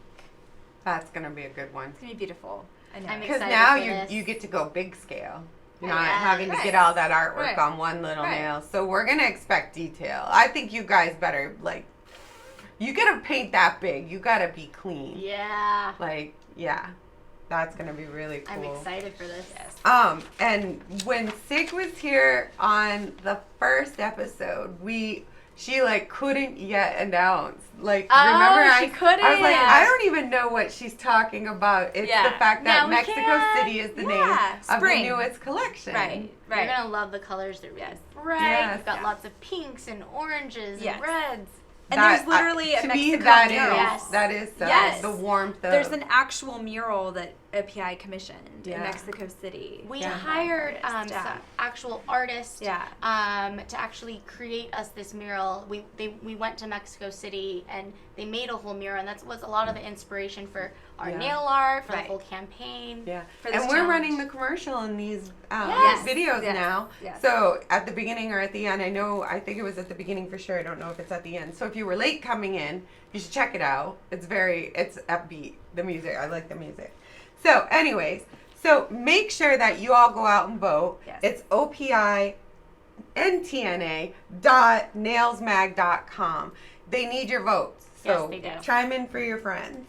That's gonna be a good one. It's gonna be beautiful. I know. I'm Because excited now for this. you get to go big scale. You're not Yeah, having to right. get all that artwork Right. on one little Right. nail. So we're gonna expect detail. I think you guys better you gotta paint that big. You gotta be clean. Yeah. That's gonna be really cool. I'm excited for this. And when Sig was here on the first episode, she couldn't yet announce. Remember she couldn't. I was like, I don't even know what she's talking about. It's Yeah. the fact that Now we Mexico can. City is the Yeah. name of Spring. the newest collection. Right. You're Right. going to love the colors. They're really bright. Yes. You've got Yeah. lots of pinks and oranges Yes. and reds. And there's literally a to Mexico me, that mural. is that is the warmth of. There's an actual mural that OPI commissioned in Yeah. Mexico City. We Yeah. hired Yeah. some actual artists Yeah. to actually create us this mural. We went to Mexico City and they made a whole mural, and that was a lot of the inspiration for our Yeah. nail art, for Right. the whole campaign. Yeah, For this and we're running challenge. the commercial in these Yes. videos Yes. now. Yes. So at the beginning or at the end, I think it was at the beginning for sure. I don't know if it's at the end. So if you were late coming in, you should check it out. It's upbeat. The music, I like the music. So anyways, so make sure that you all go out and vote. Yes. It's opintna.nailsmag.com. They need your votes. So Yes, they do. chime in for your friends.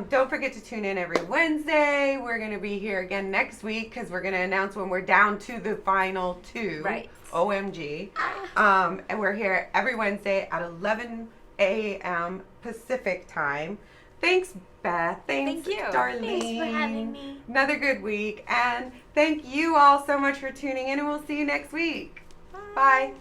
Don't forget to tune in every Wednesday. We're going to be here again next week because we're going to announce when we're down to the final 2. Right. OMG. And we're here every Wednesday at 11 a.m. Pacific time. Thanks, Beth. Thanks, Thank you. Darlene. Thanks for having me. Another good week. And thank you all so much for tuning in, and we'll see you next week. Bye.